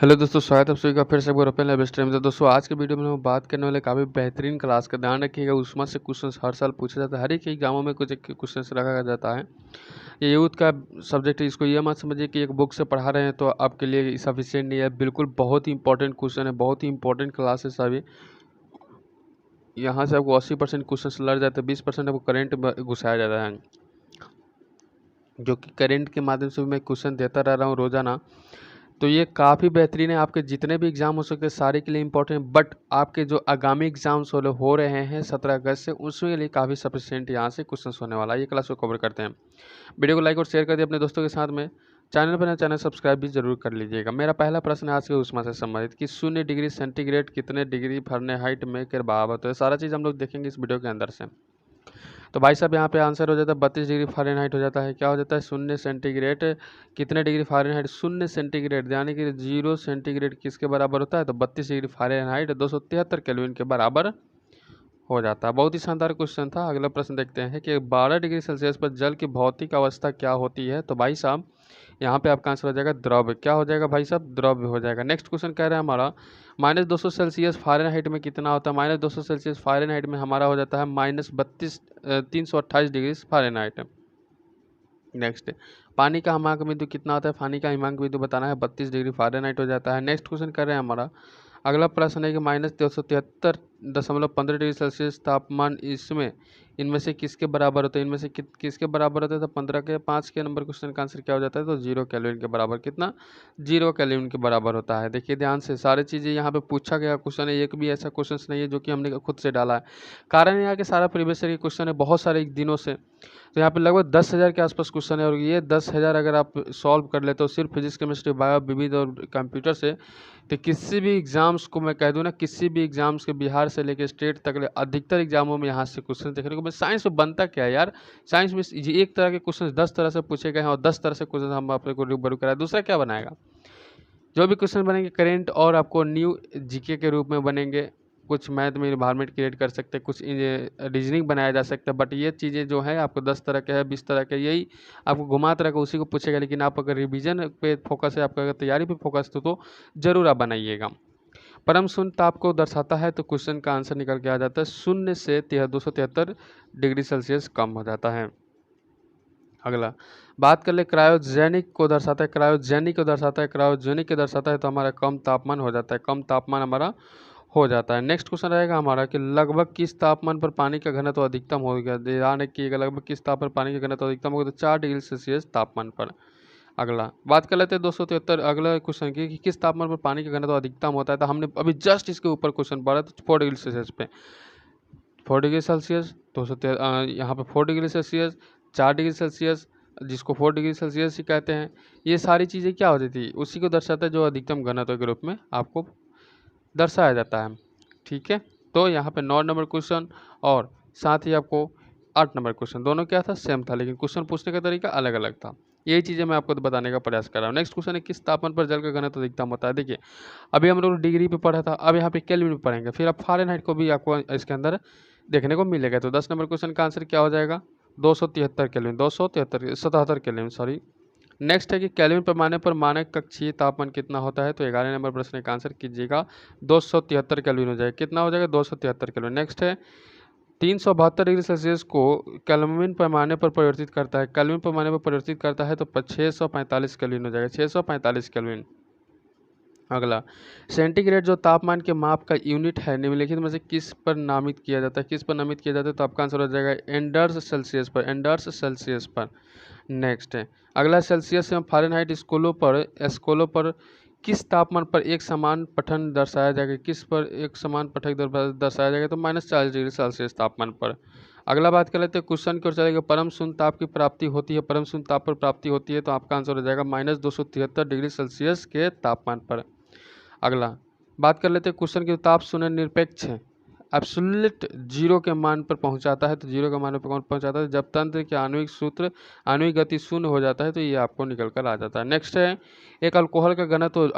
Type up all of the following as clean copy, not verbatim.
Hello दोस्तों, स्वागत है आप सभी का फिर से एक बार ओपन लैब स्ट्रीम में। तो दोस्तों आज के वीडियो में हम बात करने वाले काफ़ी बेहतरीन क्लास का ध्यान रखिएगा। उसमें से क्वेश्चंस हर साल पूछा जाता है, हर एक एग्जामों में कुछ एक क्वेश्चंस रखा जाता है। ये यूथ का सब्जेक्ट है, इसको ये मत समझिए कि एक बुक से पढ़ा रहे हैं तो आपके लिए सफिशियंट नहीं है। बिल्कुल बहुत ही इंपॉर्टेंट क्वेश्चन है, बहुत ही इंपॉर्टेंट क्लास है सभी। यहाँ से आपको 80% क्वेश्चन लड़ जाते हैं, 20% आपको करेंट घुसाया जाता है, जो कि करेंट के माध्यम से भी मैं क्वेश्चन देता रह रहा हूँ रोजाना। तो ये काफ़ी बेहतरीन है, आपके जितने भी एग्ज़ाम हो सकते हैं सारे के लिए इंपॉर्टेंट। बट आपके जो आगामी एग्जाम्स हो रहे हैं 17 अगस्त से, उसके लिए काफ़ी सफिशिएंट यहाँ से क्वेश्चन होने वाला है। ये क्लास को कवर करते हैं। वीडियो को लाइक और शेयर कर दिए अपने दोस्तों के साथ में। चैनल पर नया चैनल सब्सक्राइब भी जरूर कर लीजिएगा। मेरा पहला प्रश्न आज के उष्मा से संबंधित कि 0 डिग्री सेंटीग्रेड कितने डिग्री फ़ारेनहाइट में के बराबर होता है। सारा चीज़ हम लोग देखेंगे इस वीडियो के अंदर से। तो भाई साहब यहाँ पे आंसर हो जाता है 32 डिग्री फ़ारेनहाइट हो जाता है। क्या हो जाता है 0 सेंटीग्रेड कितने डिग्री फ़ारेनहाइट, 0 सेंटीग्रेड यानी कि 0 सेंटीग्रेड किसके बराबर होता है, तो 32 डिग्री फ़ारेनहाइट 273 केल्विन के बराबर हो जाता है। बहुत ही शानदार क्वेश्चन था। अगला प्रश्न देखते हैं कि 12 डिग्री सेल्सियस पर जल की भौतिक अवस्था क्या होती है। तो भाई साहब यहाँ पे आपका आंसर हो जाएगा द्रव। क्या हो जाएगा भाई साहब, द्रव हो जाएगा। नेक्स्ट क्वेश्चन कह रहा है हमारा -200 सेल्सियस फ़ारेनहाइट में कितना होता है। -200 सेल्सियस फ़ारेनहाइट में हमारा हो जाता है -328 डिग्री फ़ारेनहाइट। नेक्स्ट, पानी का हिमांक बिंदु कितना होता है। पानी का हिमांक बिंदु बताना है, 32 डिग्री फ़ारेनहाइट हो जाता है। नेक्स्ट क्वेश्चन कर रहे हैं हमारा अगला प्रश्न है कि -273.15 डिग्री सेल्सियस तापमान इसमें इनमें से किसके बराबर होता है। इनमें से किसके बराबर होता है, तो 15 के 5 के नंबर क्वेश्चन का आंसर क्या हो जाता है, तो 0 केल्विन के बराबर। कितना, 0 केल्विन के बराबर होता है। देखिए ध्यान से, सारी चीज़ें यहाँ पे पूछा गया क्वेश्चन है, एक भी ऐसा क्वेश्चन नहीं है जो कि हमने खुद से डाला है। कारण यहाँ के सारा प्रीवियस ईयर के क्वेश्चन है बहुत सारे दिनों से। तो यहाँ पे लगभग 10,000 के आसपास क्वेश्चन है, और ये 10,000 अगर आप सॉल्व कर लेते हो सिर्फ फिजिक्स केमिस्ट्री बायो विविध और कंप्यूटर से, तो किसी भी एग्जाम्स को मैं कह दूँ ना, किसी भी एग्जाम्स के बिहार से लेकर स्टेट तक अधिकतर एग्जामों में यहाँ से क्वेश्चन देखने को। साइंस में बनता क्या है यार, साइंस में एक तरह के क्वेश्चन 10 तरह से पूछे गए हैं, और 10 तरह से क्वेश्चन हम आपको रूबरू कराए, दूसरा क्या बनाएगा। जो भी क्वेश्चन बनेंगे करेंट और आपको न्यू जीके के रूप में बनेंगे। कुछ मैथ में इन्वायरमेंट क्रिएट कर सकते हैं, कुछ रीजनिंग बनाया जा सकता है। बट ये चीज़ें जो है आपको 10 तरह के है, 20 तरह के, यही आपको घुमा तरह का उसी को पूछेगा। लेकिन आप अगर रिवीजन पे फोकस है, आपका अगर तैयारी पे फोकस तो ज़रूर आप बनाइएगा। परम शून्य ताप को दर्शाता है, तो क्वेश्चन का आंसर निकल के आ जाता है 0 से 273 डिग्री सेल्सियस कम हो जाता है। अगला बात कर ले क्रायोजेनिक को दर्शाता है, क्रायोजेनिक को दर्शाता है, क्रायोजेनिक को दर्शाता है, तो हमारा कम तापमान हो जाता है, कम तापमान हमारा हो जाता है। नेक्स्ट क्वेश्चन रहेगा हमारा कि लगभग किस तापमान पर पानी का घनत्व अधिकतम हो गया। ध्यान रखिएगा, लगभग किस तापमान पर पानी का घनत्व अधिकतम होगा, तो 4 डिग्री सेल्सियस तापमान पर। अगला बात कर लेते हैं 273 अगला क्वेश्चन की कि किस तापमान पर पानी का घनत्व अधिकतम होता है। तो हमने अभी जस्ट इसके ऊपर क्वेश्चन पढ़ा, तो 4 डिग्री सेल्सियस पे 4 डिग्री सेल्सियस, 213 यहाँ पे 4 डिग्री सेल्सियस, 4 डिग्री सेल्सियस, जिसको 4 डिग्री सेल्सियस ही कहते हैं। ये सारी चीज़ें क्या होती थी, उसी को दर्शाता है जो अधिकतम घनत्व के रूप में आपको दर्शाया जाता है। ठीक है, तो यहाँ पे 9 नंबर क्वेश्चन और साथ ही आपको 8 नंबर क्वेश्चन, दोनों क्या था, सेम था, लेकिन क्वेश्चन पूछने का तरीका अलग अलग था। यही चीज़ें मैं आपको बताने का प्रयास कर रहा हूँ। नेक्स्ट क्वेश्चन है किस तापमान पर जल का घनत्व अधिकतम होता है। देखिए अभी हम लोग डिग्री पे पढ़ा था, अब यहाँ पे केल्विन पे पढ़ेंगे, फिर अब फ़ारेनहाइट को भी आपको इसके अंदर देखने को मिलेगा। तो 10 नंबर क्वेश्चन का आंसर क्या हो जाएगा, 273 केल्विन, 277 केल्विन सॉरी। नेक्स्ट है कि केल्विन पैमाने पर मानक कक्षीय तापमान कितना होता है। तो 11 नंबर प्रश्न का आंसर कीजिएगा, 273 केल्विन हो जाएगा। कितना हो जाएगा, 273 केल्विन। नेक्स्ट है 372 डिग्री सेल्सियस को केल्विन पैमाने पर परिवर्तित करता है, केल्विन पैमाने पर परिवर्तित करता है, तो 645 केल्विन हो जाएगा, 645 केल्विन। अगला सेंटीग्रेड जो तापमान के माप का यूनिट है निम्नलिखित में से किस पर नामित किया जाता है, किस पर नामित किया जाता है। तो आपका आंसर हो जाएगा एंडर्स सेल्सियस पर, एंडर्स सेल्सियस पर। नेक्स्ट है अगला सेल्सियस एवं फ़ारेनहाइट स्केलों पर किस तापमान पर एक समान पठन दर्शाया जाएगा, किस पर एक समान पठक दर्शाया जाएगा, तो -40 डिग्री सेल्सियस तापमान पर। अगला बात कर लेते हैं क्वेश्चन की ओर चलेगा, परम शून्य ताप की प्राप्ति होती है, परम शून्य ताप पर प्राप्ति होती है, तो आपका आंसर हो जाएगा -273 डिग्री सेल्सियस के तापमान पर। अगला बात कर लेते हैं क्वेश्चन की ताप शून्य निरपेक्ष है, एब्सोल्यूट जीरो के मान पर पहुंचाता है, तो जीरो के मान पर कौन पहुंचाता है, जब तंत्र के आणविक गति शून्य हो जाता है, तो ये आपको निकल कर आ जाता है। नेक्स्ट है एक अल्कोहल का घनत्व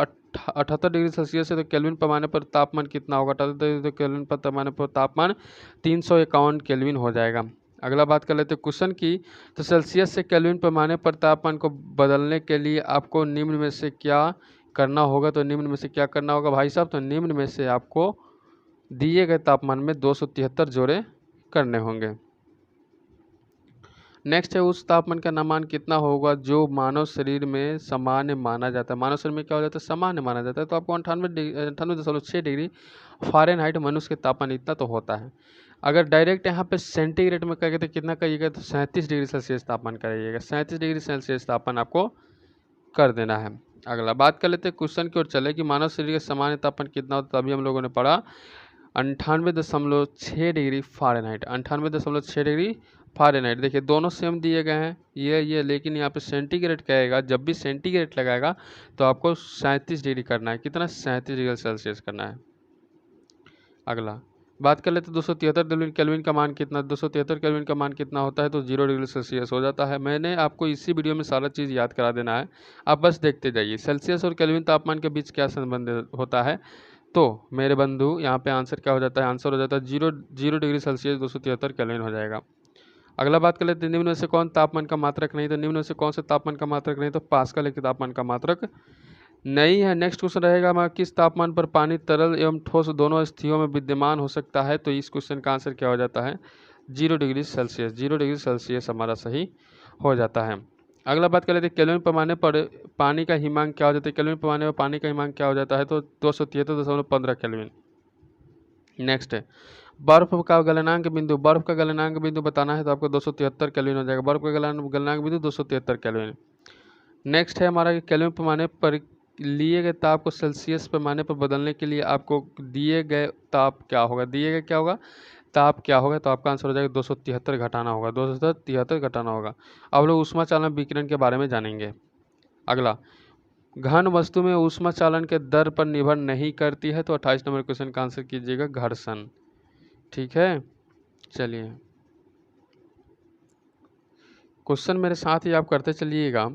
78 डिग्री सेल्सियस है, तो केल्विन पैमाने पर तापमान कितना होगा, 78 तो केल्विन पर पैमाने पर तापमान 351 केल्विन हो जाएगा। अगला बात कर लेते हैं क्वेश्चन की, तो सेल्सियस से केल्विन पैमाने पर तापमान को बदलने के लिए आपको निम्न में से क्या करना होगा तो निम्न में से क्या करना होगा भाई साहब, तो निम्न में से आपको दिए गए तापमान में 273 जोड़े करने होंगे। नेक्स्ट है उस तापमान का अनुमान कितना होगा जो मानव शरीर में सामान्य माना जाता है। मानव शरीर में क्या हो जाता है, सामान्य माना जाता है। तो आपको 98.6 डिग्री फ़ारेनहाइट मनुष्य के तापमान इतना तो होता है। अगर डायरेक्ट यहाँ पे सेंटीग्रेड में कहेंगे तो कितना करिएगा, तो 37 डिग्री सेल्सियस तापमान करिएगा। 37 डिग्री सेल्सियस तापमान आपको कर देना है। अगला बात कर लेते हैं क्वेश्चन की ओर चले कि मानव शरीर का सामान्य तापमान कितना होता है। तभी हम लोगों ने पढ़ा 98.6 डिग्री फ़ारेनहाइट। 98.6 degree Fahrenheit. देखिए दोनों सेम दिए गए हैं ये, लेकिन यहाँ पे सेंटीग्रेड कहेगा, जब भी सेंटीग्रेड लगाएगा तो आपको 37 डिग्री करना है। कितना, 37 डिग्री सेल्सियस करना है। अगला बात कर लेते 273 केल्विन का मान कितना, 273 केल्विन का मान कितना होता है, तो 0 डिग्री सेल्सियस हो जाता है। मैंने आपको इसी वीडियो में सारा चीज़ याद करा देना है, आप बस देखते जाइए। सेल्सियस और केल्विन तापमान के बीच क्या संबंध होता है, तो मेरे बंधु यहाँ पे आंसर क्या हो जाता है, आंसर हो जाता है 0 डिग्री सेल्सियस 273 केल्विन हो जाएगा। अगला बात कर लेते हैं निम्न में से कौन तापमान का मात्रक नहीं, तो निम्न में से कौन से तापमान का मात्रक नहीं, तो पास्कल एक तापमान का मात्रक नहीं है। नेक्स्ट क्वेश्चन रहेगा किस तापमान पर पानी तरल एवं ठोस दोनों स्थितियों में विद्यमान हो सकता है, तो इस क्वेश्चन का आंसर क्या हो जाता है, 0 डिग्री सेल्सियस। 0 डिग्री सेल्सियस हमारा सही हो जाता है। अगला बात कर लेते हैं केल्विन पैमाने पर पानी का हिमांक क्या हो जाता है, केल्विन पैमाने पर पानी का हिमांक क्या हो जाता है, तो 273.15 केल्विन। नेक्स्ट है बर्फ का गलनांक बिंदु, बर्फ का गलनांक बिंदु बताना है तो आपको 273 केल्विन हो जाएगा। बर्फ का गलनांक बिंदु 273 केल्विन। नेक्स्ट है हमारा केल्विन पैमाने पर लिए गए ताप को सेल्सियस पैमाने पर बदलने के लिए आपको दिए गए ताप क्या होगा, दिए गए क्या होगा, ताप क्या होगा, तो आपका आंसर हो जाएगा 273 घटाना होगा, 273 घटाना होगा। अब लोग ऊष्मा चालन विकिरण के बारे में जानेंगे। अगला घन वस्तु में ऊष्मा चालन के दर पर निर्भर नहीं करती है, तो 28 नंबर क्वेश्चन का आंसर कीजिएगा घर्षण। ठीक है, चलिए क्वेश्चन मेरे साथ ही आप करते चलिएगा।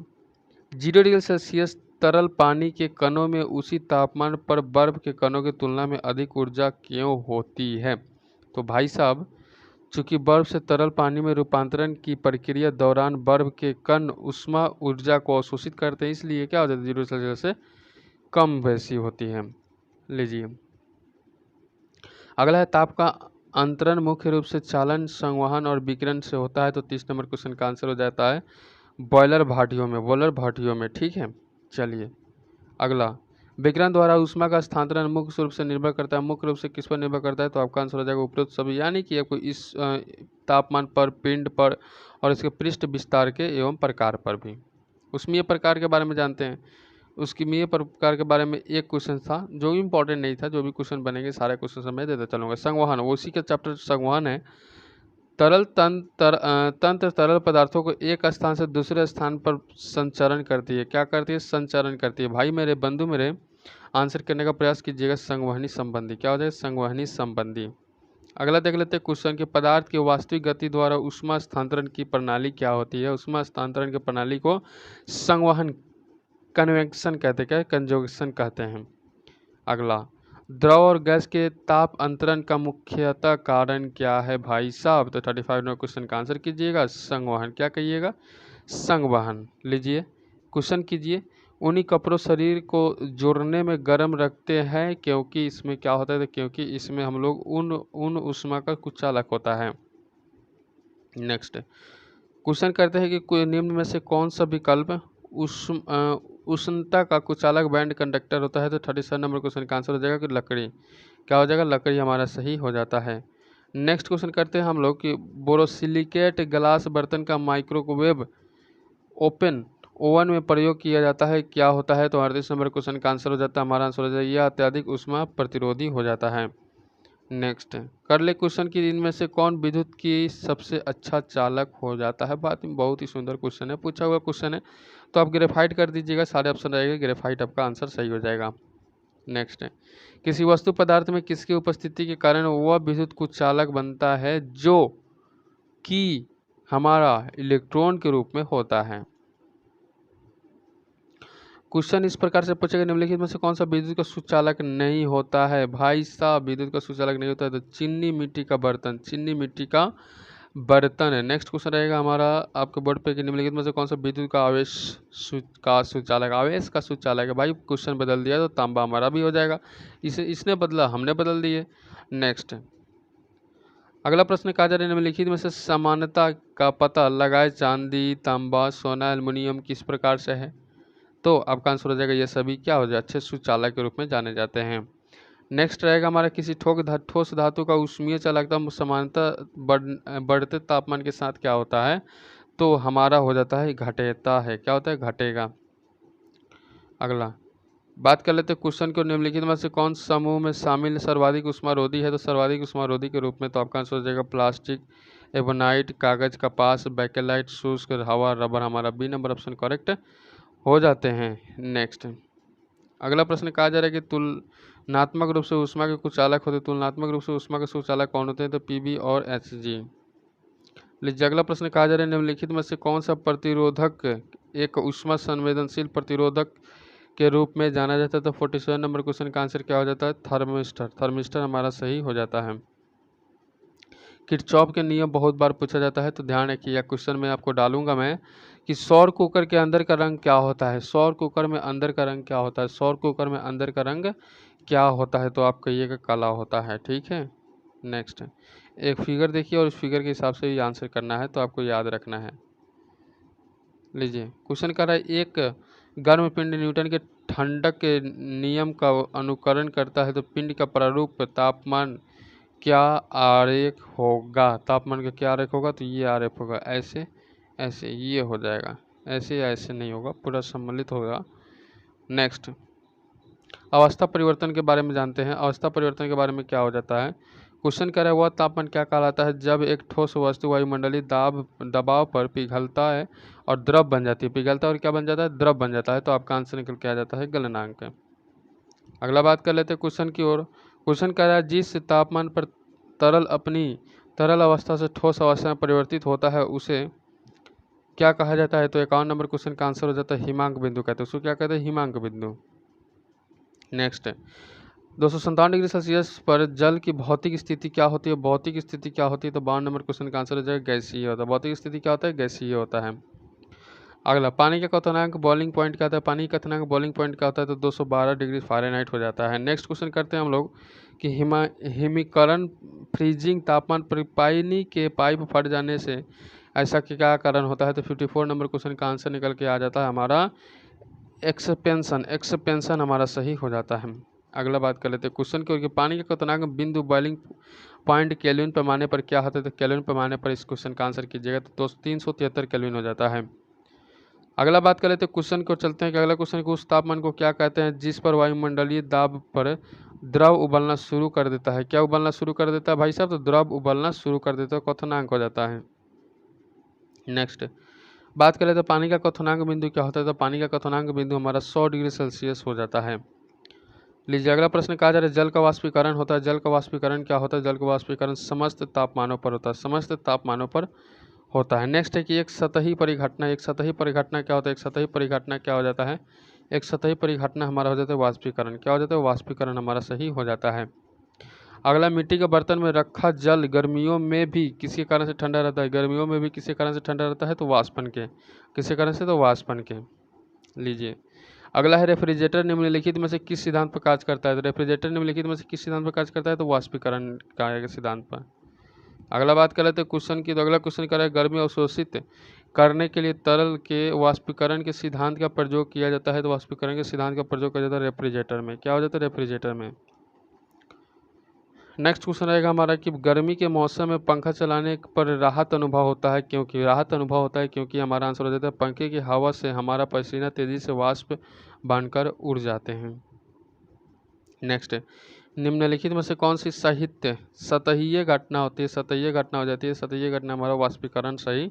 0 डिग्री सेल्सियस तरल पानी के कणों में उसी तापमान पर बर्फ के कणों की तुलना में अधिक ऊर्जा क्यों होती है, तो भाई साहब चूंकि बर्फ से तरल पानी में रूपांतरण की प्रक्रिया दौरान बर्फ के कण ऊष्मा ऊर्जा को अवशोषित करते हैं, इसलिए क्या हो जाता है 0 सेल्सियस से कम वैसी होती है। लीजिए अगला है ताप का अंतरण मुख्य रूप से चालन, संवहन और विकिरण से होता है, तो 30 नंबर क्वेश्चन का आंसर हो जाता है बॉयलर भाटियों में, बॉयलर भाटियों में। ठीक है, चलिए अगला विकिरण द्वारा ऊष्मा का स्थानांतरण मुख्य रूप से निर्भर करता है, मुख्य रूप से किस पर निर्भर करता है, तो आपका आंसर हो जाएगा उपरोक्त सभी, यानी कि आपको इस तापमान पर, पिंड पर और इसके पृष्ठ विस्तार के एवं प्रकार पर भी। उष्मीय प्रकार के बारे में जानते हैं, उसकीमीय प्रकार के बारे में एक क्वेश्चन था जो इम्पोर्टेंट नहीं था, जो भी क्वेश्चन बनेंगे सारे क्वेश्चन मैं देता चलूँगा। संवहन, वो उसी का चैप्टर संवहन है। तरल तंत्र तरल पदार्थों को एक स्थान से दूसरे स्थान पर संचरण करती है। क्या करती है, संचरण करती है। भाई मेरे बंधु मेरे आंसर करने का प्रयास कीजिएगा। संवहनी संबंधी, क्या हो जाएगा, संवहनी संबंधी। अगला देख लेते हैं क्वेश्चन के पदार्थ की वास्तविक गति द्वारा ऊष्मा स्थानांतरण की प्रणाली क्या होती है। ऊष्मा स्थानांतरण की प्रणाली को संवहन, कन्वेक्शन कहते हैं, कंजोगेशन कहते हैं। अगला द्रव और गैस के ताप अंतरण का मुख्यतः कारण क्या है भाई साहब, तो 35 नंबर क्वेश्चन का आंसर कीजिएगा संवहन। क्या कहिएगा, संवहन। लीजिए क्वेश्चन कीजिए। उन्हीं कपड़ों शरीर को जोड़ने में गर्म रखते हैं क्योंकि इसमें क्या होता है, तो क्योंकि इसमें हम लोग उन ऊष्मा का कुचालक होता है। नेक्स्ट क्वेश्चन करते हैं कि निम्न में से कौन सा विकल्प उष्णता का कुचालक बैंड कंडक्टर होता है, तो 37 नंबर क्वेश्चन का आंसर हो जाएगा कि लकड़ी। क्या हो जाएगा, लकड़ी हमारा सही हो जाता है। नेक्स्ट क्वेश्चन करते हैं हम लोग कि बोरोसिलिकेट ग्लास बर्तन का माइक्रोवेव ओपन ओवन में प्रयोग किया जाता है, क्या होता है, तो 38 नंबर क्वेश्चन का आंसर हो जाता है, हमारा आंसर हो जाएगा यह अत्यधिक ऊष्मा प्रतिरोधी हो जाता है। नेक्स्ट कर ले क्वेश्चन की इनमें से कौन विद्युत की सबसे अच्छा चालक हो जाता है। बात में बहुत ही सुंदर क्वेश्चन है, पूछा हुआ क्वेश्चन है, तो आप ग्रेफाइट कर दीजिएगा, सारे ऑप्शन रहेगा, ग्रेफाइट आपका आंसर सही हो जाएगा। नेक्स्ट किसी वस्तु पदार्थ में किसकी उपस्थिति के कारण वह विद्युत कुचालक बनता है जो कि हमारा इलेक्ट्रॉन के रूप में होता है। क्वेश्चन इस प्रकार से पूछेगा निम्नलिखित में से कौन सा विद्युत का सुचालक नहीं होता है। भाई साहब विद्युत का सुचालक नहीं होता है तो चीनी मिट्टी का बर्तन, चीनी मिट्टी का बर्तन है। नेक्स्ट क्वेश्चन रहेगा हमारा आपके बोर्ड पे कि निम्नलिखित में से कौन सा विद्युत का का सुचालक, आवेश का सुचालक है। भाई क्वेश्चन बदल दिया तो तांबा हमारा भी हो जाएगा, इसने बदला, हमने बदल दिए। नेक्स्ट अगला प्रश्न कहा जा रहा है निम्नलिखित में से समानता का पता लगाए चांदी, तांबा, सोना, एल्युमिनियम किस प्रकार से है। तो आपका आंसर हो जाएगा ये सभी क्या हो जाए अच्छे सुचालक के रूप में जाने जाते हैं। नेक्स्ट रहेगा हमारा किसी ठोस धातु का ऊष्मीय चालकता समानता बढ़ते तापमान के साथ क्या होता है। तो हमारा हो जाता है घटेता है, क्या होता है घटेगा। अगला बात कर लेते हैं क्वेश्चन को निम्नलिखित में से कौन समूह में शामिल सर्वाधिक उष्मारोधी है। तो सर्वाधिक उष्मारोधी के रूप में तो आपका आंसर हो जाएगा प्लास्टिक, एबोनाइट, कागज, कपास, बैकेलाइट, शुष्क हवा, रबर। हमारा बी नंबर ऑप्शन करेक्ट हो जाते हैं। नेक्स्ट अगला प्रश्न कहा जा रहा है कि तुलनात्मक रूप से ऊष्मा के कुछ चालक होते हैं। तुलनात्मक रूप से ऊष्मा के सुचालक कौन होते हैं। तो पीबी और एचजी। लीजिए अगला प्रश्न कहा जा रहा है निम्नलिखित में से कौन सा प्रतिरोधक एक ऊष्मा संवेदनशील प्रतिरोधक के रूप में जाना जाता है। तो 47 नंबर क्वेश्चन का आंसर क्या हो जाता है थर्मिस्टर। थर्मिस्टर हमारा सही हो जाता है। किरचॉफ के नियम बहुत बार पूछा जाता है, तो ध्यान रखिए क्वेश्चन में आपको डालूंगा मैं कि सौर कुकर के अंदर का रंग क्या होता है। सौर कुकर में अंदर का रंग क्या होता है। सौर कुकर में अंदर का रंग क्या होता है। तो आप कहिएगा काला होता है, ठीक है। नेक्स्ट एक फिगर देखिए और उस फिगर के हिसाब से ही आंसर करना है, तो आपको याद रखना है। लीजिए क्वेश्चन कर रहा है एक गर्म पिंड न्यूटन के ठंडक के नियम का अनुकरण करता है, तो पिंड का प्रारूप तापमान क्या आरेख होगा। तापमान का क्या आरेख होगा। तो ये आरेख होगा ऐसे ऐसे, ये हो जाएगा ऐसे या ऐसे नहीं होगा, पूरा सम्मिलित होगा। नेक्स्ट अवस्था परिवर्तन के बारे में जानते हैं। अवस्था परिवर्तन के बारे में क्या हो जाता है। क्वेश्चन कर रहा है वह तापमान क्या कहलाता है जब एक ठोस वस्तु वायुमंडलीय दबाव पर पिघलता है और द्रव बन जाती है। पिघलता है और क्या बन जाता है द्रव बन जाता है। तो आपका आंसर निकल के आ जाता है गलनांक। अगला बात कर लेते हैं क्वेश्चन की ओर। क्वेश्चन कह रहा है जिस तापमान पर तरल अपनी तरल अवस्था से ठोस अवस्था में परिवर्तित होता है उसे क्या कहा जाता है। तो 51 नंबर क्वेश्चन का आंसर हो जाता है हिमांक बिंदु कहते हैं। उसको क्या कहते हैं हिमांक बिंदु। नेक्स्ट 257 डिग्री सेल्सियस पर जल की भौतिक स्थिति क्या होती है। भौतिक स्थिति क्या होती है। तो 52 नंबर क्वेश्चन का आंसर हो जाएगा गैसीय होता है। भौतिक स्थिति क्या होता है गैसीय होता है। अगला पानी का क्वथनांक बॉइलिंग पॉइंट क्या होता है। पानी का क्वथनांक बॉइलिंग पॉइंट क्या होता है। तो 212 डिग्री फ़ारेनहाइट हो जाता है। नेक्स्ट क्वेश्चन करते हैं हम लोग कि हिमीकरण फ्रीजिंग तापमान पर पानी के पाइप फट जाने से ऐसा क्या कारण होता है। तो 54 नंबर क्वेश्चन का आंसर निकल के आ जाता है हमारा एक्सपेंशन। एक्सपेंशन हमारा सही हो जाता है। अगला बात कर लेते हैं क्वेश्चन की ओर कि पानी का क्वथनांक बिंदु बॉइलिंग पॉइंट केल्विन पैमाने पर क्या होता है। तो केल्विन पैमाने पर इस क्वेश्चन का आंसर कीजिएगा तो 373 केल्विन हो जाता है। अगला बात कर लेते हैं क्वेश्चन को चलते हैं कि अगला क्वेश्चन को उस तापमान को क्या कहते हैं जिस पर वायुमंडलीय दाब पर द्रव उबलना शुरू कर देता है। क्या उबलना शुरू कर देता है भाई साहब। तो द्रव उबलना शुरू कर देता है, क्वथनांक हो जाता है। नेक्स्ट बात करें तो पानी का क्वथनांक बिंदु क्या होता है। तो पानी का क्वथनांक बिंदु हमारा 100 डिग्री सेल्सियस हो जाता है। लीजिए अगला प्रश्न कहा जा रहा है जल का वाष्पीकरण होता है। जल का वाष्पीकरण क्या होता है। जल का वाष्पीकरण समस्त तापमानों पर होता है। समस्त तापमानों पर होता है। नेक्स्ट है कि एक सतही परिघटना। एक सतही परिघटना क्या होता है। एक सतही परिघटना क्या हो जाता है। एक सतही परिघटना हमारा हो जाता है वाष्पीकरण। क्या हो जाता है वाष्पीकरण हमारा सही हो जाता है। अगला मिट्टी के बर्तन में रखा जल गर्मियों में भी किसी कारण से ठंडा रहता है। गर्मियों में भी किसी कारण से ठंडा रहता है तो वाष्पन के, किसी कारण से तो वाष्पन के। लीजिए अगला है रेफ्रिजरेटर निम्नलिखित में से किस सिद्धांत पर कार्य करता है। तो रेफ्रिजरेटर निम्नलिखित में से किस सिद्धांत पर कार्य करता है। तो वाष्पीकरण का सिद्धांत पर। अगला बात कर लेते हैं क्वेश्चन की। तो अगला क्वेश्चन कर रहा है गर्मी अवशोषित करने के लिए तरल के वाष्पीकरण के सिद्धांत का प्रयोग किया जाता है। तो वाष्पीकरण के सिद्धांत का प्रयोग किया जाता है रेफ्रिजरेटर में। क्या हो जाता है रेफ्रिजरेटर में। नेक्स्ट क्वेश्चन रहेगा हमारा कि गर्मी के मौसम में पंखा चलाने पर राहत अनुभव होता है क्योंकि। राहत अनुभव होता है क्योंकि हमारा आंसर हो जाता है पंखे की हवा से हमारा पसीना तेजी से वाष्प बनकर उड़ जाते हैं। नेक्स्ट निम्नलिखित में से कौन सी साहित्य सतहीय घटना होती है। सतहीय घटना हो जाती है। सतहीय घटना हमारा वाष्पीकरण सही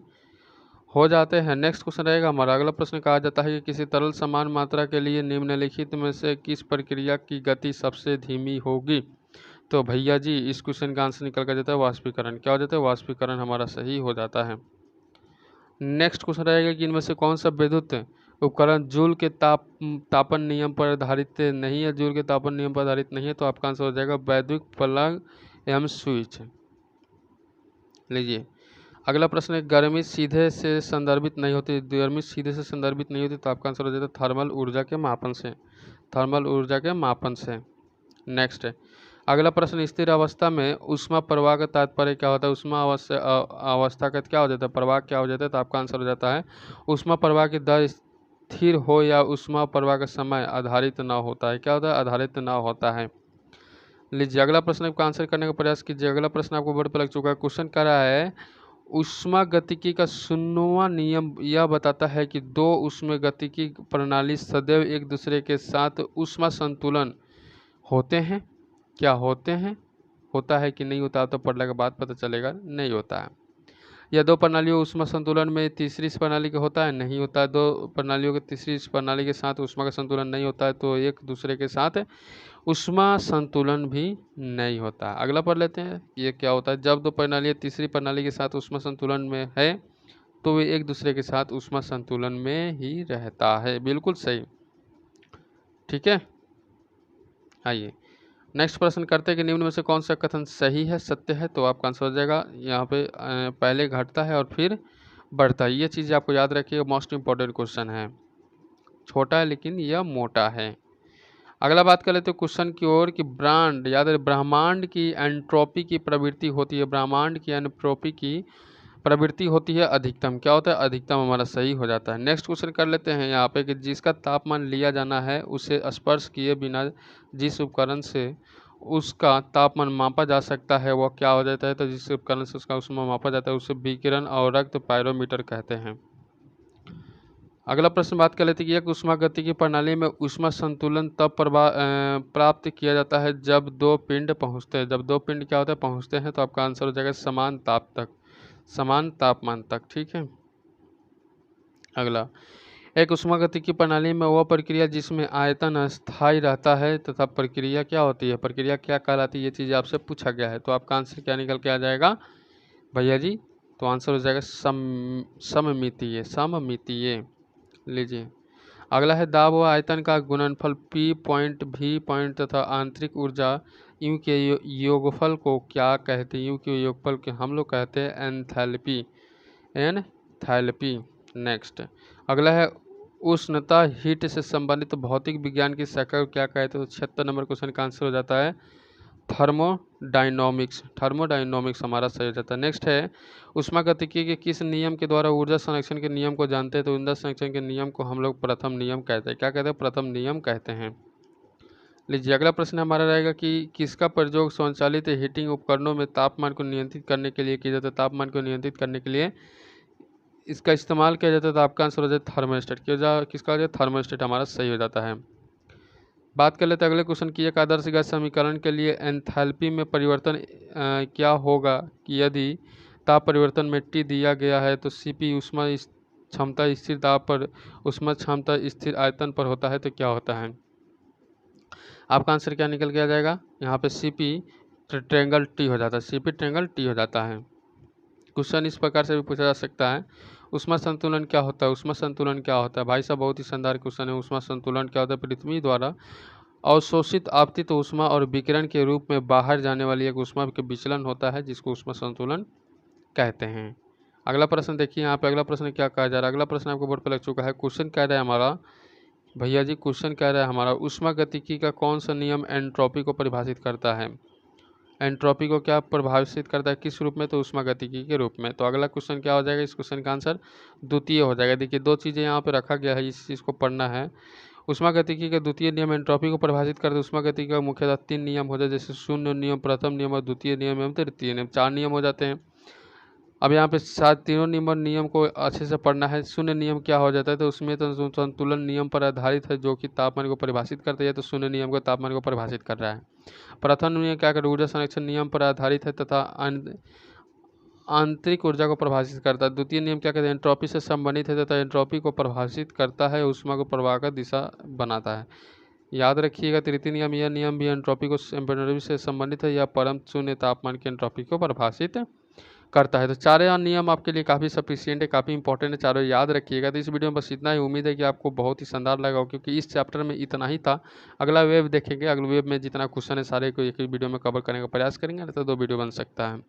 हो जाते हैं। नेक्स्ट क्वेश्चन रहेगा हमारा अगला प्रश्न कहा जाता है कि किसी तरल समान मात्रा के लिए निम्नलिखित में से किस प्रक्रिया की गति सबसे धीमी होगी। तो भैया जी इस क्वेश्चन का आंसर निकल कर जाता है वाष्पीकरण। क्या हो जाता है वाष्पीकरण हमारा सही हो जाता है। नेक्स्ट क्वेश्चन रहेगा कि इनमें से कौन सा विद्युत उपकरण जूल के तापन नियम पर आधारित नहीं है। जूल के तापन नियम पर आधारित नहीं है तो आपका आंसर हो जाएगा वैद्युत प्लग एवं स्विच। लीजिए अगला प्रश्न है, गर्मी सीधे से संदर्भित नहीं होती, गर्मी सीधे से संदर्भित नहीं होती तो आपका आंसर हो जाता है थर्मल ऊर्जा के मापन से, थर्मल ऊर्जा के मापन से। नेक्स्ट है अगला प्रश्न, स्थिर अवस्था में ऊष्मा प्रवाह का तात्पर्य क्या होता है, ऊष्मा अवस्था का क्या हो जाता है, प्रवाह क्या हो जाता है, तो आपका आंसर हो जाता है ऊष्मा प्रवाह की दर स्थिर हो या ऊष्मा प्रवाह का समय आधारित ना होता है, क्या होता है, आधारित ना होता है। लीजिए अगला प्रश्न आपका आंसर करने का प्रयास कीजिए। अगला प्रश्न आपको बोर्ड पर लग चुका है, क्वेश्चन कह रहा है ऊष्मागतिकी का 0वां नियम यह बताता है कि दो ऊष्मागतिकी प्रणाली सदैव एक दूसरे के साथ ऊष्मा संतुलन होते हैं, क्या होते हैं, होता है कि नहीं होता, तो पढ़ने के बाद पता चलेगा नहीं होता है। या दो प्रणालियों ऊष्मा संतुलन में तीसरी प्रणाली का होता है, नहीं होता है। दो प्रणालियों के तीसरी प्रणाली के साथ ऊष्मा का संतुलन नहीं होता है तो एक दूसरे के साथ ऊष्मा संतुलन भी नहीं होता। अगला पढ़ लेते हैं, ये क्या होता है, जब दो प्रणालियाँ तीसरी प्रणाली के साथ ऊष्मा संतुलन में है तो वे एक दूसरे के साथ ऊष्मा संतुलन में ही रहता है, बिल्कुल सही, ठीक है। आइए नेक्स्ट प्रश्न करते हैं कि निम्न में से कौन सा कथन सही है, सत्य है, तो आपका आंसर हो जाएगा यहाँ पे पहले घटता है और फिर बढ़ता है। ये चीज़ आपको याद रखिएगा, मोस्ट इंपॉर्टेंट क्वेश्चन है, छोटा है लेकिन यह मोटा है। अगला बात कर लेते हैं क्वेश्चन की ओर कि ब्रांड याद है, ब्रह्मांड की एंट्रोपी की प्रवृत्ति होती है, ब्रह्मांड की एंट्रोपी की प्रवृत्ति होती है अधिकतम, क्या होता है, अधिकतम हमारा सही हो जाता है। नेक्स्ट क्वेश्चन कर लेते हैं यहाँ पे कि जिसका तापमान लिया जाना है उसे स्पर्श किए बिना जिस उपकरण से उसका तापमान मापा जा सकता है वह क्या हो जाता है, तो जिस उपकरण से उसका ऊष्मा मापा जाता है उसे विकिरण और रक्त पायरोमीटर कहते हैं। अगला प्रश्न बात कर लेते हैं कि एक ऊष्मागतिकी प्रणाली में ऊष्मा संतुलन तब प्राप्त किया जाता है जब दो पिंड पहुंचते हैं, जब दो पिंड क्या होता है, पहुंचते हैं, तो आपका आंसर हो जाएगा समान ताप तक, समान तापमान तक, ठीक है। अगला, एक ऊष्मागतिकी प्रणाली में वह प्रक्रिया जिसमें आयतन अस्थायी रहता है तथा प्रक्रिया क्या होती है, प्रक्रिया क्या कहलाती है, ये चीज़ आपसे पूछा गया है, तो आपका आंसर क्या निकल के आ जाएगा भैया जी, तो आंसर हो जाएगा सममितीय, सममितीय। लीजिए अगला है दाब व आयतन का गुणनफल P पॉइंट V पॉइंट तथा आंतरिक ऊर्जा U के योगफल को क्या कहते हैं, U के योगफल के हम लोग कहते हैं एंथैल्पी, एंथैल्पी। नेक्स्ट अगला है उष्णता हीट से संबंधित भौतिक विज्ञान की शाखा को क्या कहते हैं, तो 76 नंबर क्वेश्चन का आंसर हो जाता है थर्मोडायनोमिक्स, थर्मोडायनोमिक्स हमारा सही हो जाता है। नेक्स्ट है उष्मागतिकी के किस नियम के द्वारा ऊर्जा संरक्षण के नियम को जानते हैं, तो ऊर्जा संरक्षण के नियम को हम लोग प्रथम नियम कहते हैं, क्या कहते हैं, प्रथम नियम कहते हैं। लीजिए अगला प्रश्न हमारा रहेगा कि किसका प्रयोग स्वचालित हीटिंग उपकरणों में तापमान को नियंत्रित करने के लिए किया जाता है, तापमान को नियंत्रित करने के लिए इसका इस्तेमाल किया जाता है, तो आपका आंसर हो जाए थर्मोस्टेट, किसका हो जाए, थर्मोस्टेट हमारा सही हो जाता है। बात कर लेते हैं अगले क्वेश्चन की, एक आदर्श गैस समीकरण के लिए एंथैल्पी में परिवर्तन क्या होगा कि यदि ताप परिवर्तन में T दिया गया है तो Cp ऊष्मा क्षमता स्थिर दाब पर ऊष्मा क्षमता स्थिर आयतन पर होता है, तो क्या होता है, आपका आंसर क्या निकल के आ जाएगा, यहाँ पे Cp ट्रेंगल T हो जाता है, Cp ट्रेंगल T हो जाता है। क्वेश्चन इस प्रकार से भी पूछा जा सकता है, ऊष्मा संतुलन क्या होता है, ऊष्मा संतुलन क्या होता है, भाई साहब बहुत ही शानदार क्वेश्चन है। ऊष्मा संतुलन क्या होता है, पृथ्वी द्वारा अवशोषित आपतित ऊष्मा और विकिरण के रूप में बाहर जाने वाली एक ऊष्मा के विचलन होता है जिसको ऊष्मा संतुलन कहते हैं। अगला प्रश्न देखिए यहाँ पे, अगला प्रश्न क्या कहा जा रहा है, अगला प्रश्न आपको बोर्ड पर लग चुका है। क्वेश्चन कह रहा है हमारा भैया जी, क्वेश्चन कह रहा है हमारा उष्मागतिकी का कौन सा नियम एंट्रोपी को परिभाषित करता है, एंट्रोपी को क्या प्रभावित करता है, किस रूप में, तो उष्मागतिकी के रूप में। तो अगला क्वेश्चन क्या हो जाएगा, इस क्वेश्चन का आंसर द्वितीय हो जाएगा। देखिए दो चीज़ें यहाँ पे रखा गया है, इस चीज़ को पढ़ना है। उष्मागतिकी का द्वितीय नियम एंट्रोपी को प्रभावित करते, उष्मागतिकी का मुख्यतः 3 नियम हो जाए, जैसे शून्य नियम, प्रथम नियम और द्वितीय नियम एवं तृतीय नियम, 4 नियम हो जाते हैं। अब यहाँ पे सात तीनों नियम को अच्छे से पढ़ना है। शून्य नियम क्या हो जाता है, तो उसमें तो संतुलन नियम पर आधारित है जो कि तापमान को परिभाषित करता है, तो शून्य नियम को तापमान को परिभाषित कर रहा है। प्रथम नियम क्या कर, ऊर्जा संरक्षण नियम पर आधारित है तथा आंतरिक ऊर्जा को परिभाषित करता है। द्वितीय नियम क्या कहते हैं, एंट्रोपी से संबंधित है तथा एंट्रोपी को परिभाषित करता है, ऊष्मा को प्रवाह का दिशा बनाता है। याद रखिएगा तृतीय नियम, यह नियम भी एंट्रोपी को से संबंधित है या परम शून्य तापमान की एंट्रोपी को परिभाषित करता है। तो चारों नियम आपके लिए काफ़ी सफिशिएंट है, काफ़ी इंपॉर्टेंट है, चारों याद रखिएगा। तो इस वीडियो में बस इतना ही, उम्मीद है कि आपको बहुत ही शानदार लगा हो, क्योंकि इस चैप्टर में इतना ही था। अगला वेब देखेंगे, अगले वेब में जितना क्वेश्चन है सारे को एक ही वीडियो में कवर करने का प्रयास करेंगे, नहीं तो 2 वीडियो बन सकता है।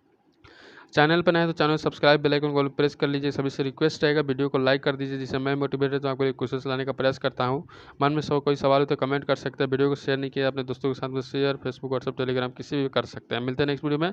चैनल पर नए हैं तो चैनल सब्सक्राइब, बेल आइकन को प्रेस कर लीजिए। सभी से रिक्वेस्ट रहेगा वीडियो को लाइक कर दीजिए, जिससे मैं मोटिवेटेड तो आपको लिए क्वेश्चन लाने का प्रयास करता हूँ। मन में कोई सवाल हो तो कमेंट कर सकते हैं। वीडियो को शेयर नहीं किया अपने दोस्तों के साथ में शेयर, फेसबुक, व्हाट्सअप, टेलीग्राम किसी भी कर सकते हैं। मिलते हैं नेक्स्ट वीडियो में।